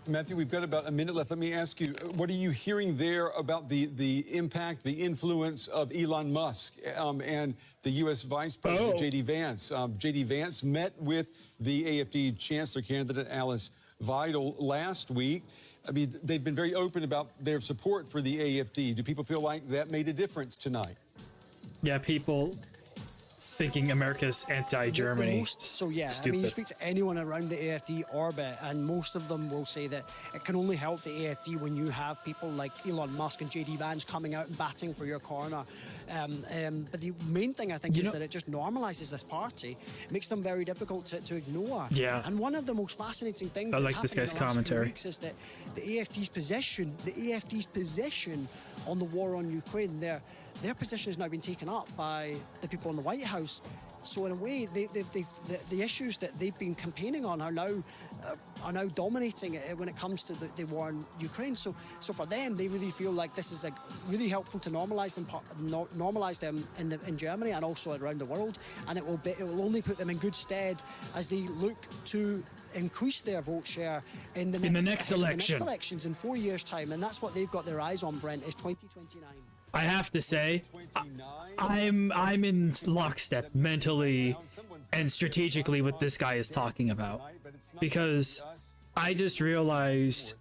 Matthew, we've got about a minute left. Let me ask you, what are you hearing there about the impact, the influence of Elon Musk and the U.S. Vice President, J.D. Vance? J.D. Vance met with the AFD Chancellor candidate, Alice Weidel, last week. I mean, they've been very open about their support for the AFD. Do people feel like that made a difference tonight? Yeah, people thinking America's anti-Germany. So yeah, stupid. I mean, you speak to anyone around the AFD orbit, and most of them will say that it can only help the AFD when you have people like Elon Musk and J.D. Vance coming out and batting for your corner. But the main thing I think is that it just normalises this party, makes them very difficult to ignore. Yeah. And one of the most fascinating things I that's like this happened guy's in the last few commentary. weeks is that the AFD's position on the war on Ukraine, their position has now been taken up by the people in the White House. So in a way, the issues that they've been campaigning on are now dominating it when it comes to the war in Ukraine. So for them, they really feel like this is really helpful to normalise them in Germany and also around the world. And it will only put them in good stead as they look to increase their vote share in the next elections in 4 years' time. And that's what they've got their eyes on, Brent, is 2029. I have to say, I'm in lockstep mentally and strategically what this guy is talking about, because I just realized,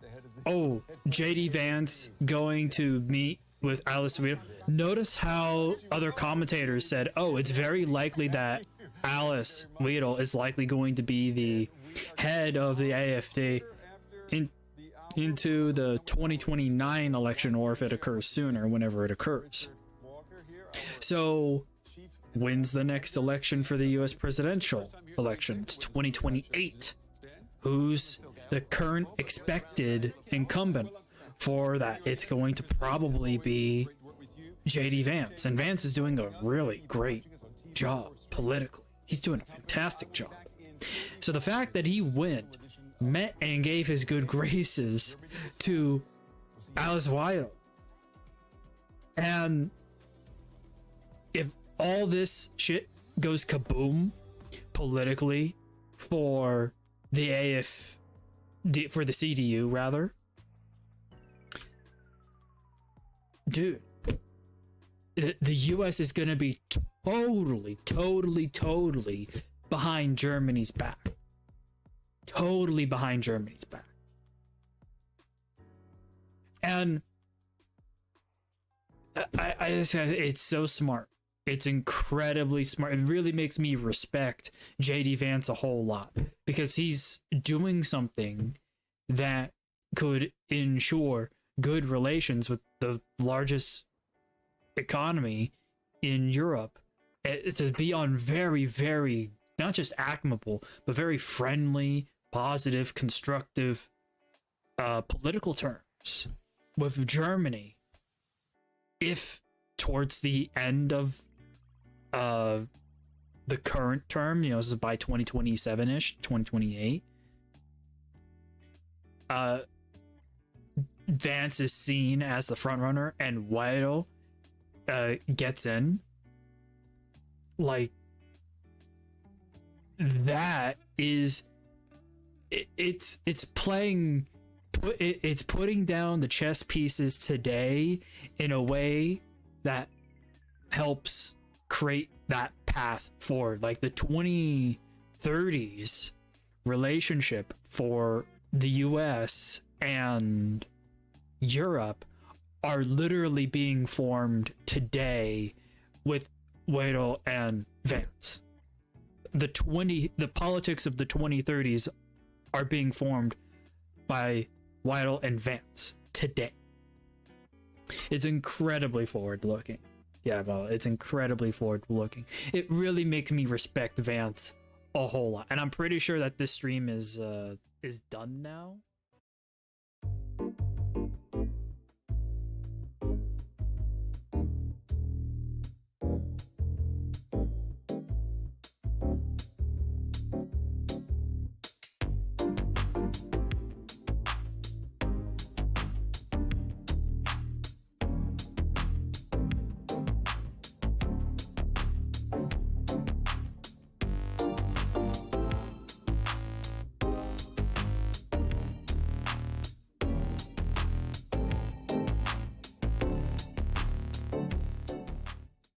J.D. Vance going to meet with Alice Weidel. Notice how other commentators said, it's very likely that Alice Weidel is likely going to be the head of the AFD into the 2029 election, or if it occurs sooner, whenever it occurs. So, when's the next election for the U.S. presidential election? It's 2028. Who's the current expected incumbent for that? It's going to probably be J.D. Vance. And Vance is doing a really great job politically. He's doing a fantastic job. So the fact that he met and gave his good graces to Alice Weidel, and if all this shit goes kaboom politically for the for the CDU rather, dude, the US is gonna be totally behind Germany's back. Totally behind Germany's back. And I just, it's so smart. It's incredibly smart. It really makes me respect J.D. Vance a whole lot, because he's doing something that could ensure good relations with the largest economy in Europe, to be on very, very, not just amicable, but very friendly, positive, constructive political terms with Germany, if towards the end of the current term, this is by 2027-ish, 2028, Vance is seen as the front runner and Weidel gets in, like, that is it's putting down the chess pieces today in a way that helps create that path forward. Like the 2030s relationship for the US and Europe are literally being formed today with Weidel and Vance. The politics of the 2030s are being formed by Weidel and Vance today. It's incredibly forward-looking. Yeah, well, it's incredibly forward-looking. It really makes me respect Vance a whole lot. And I'm pretty sure that this stream is done now.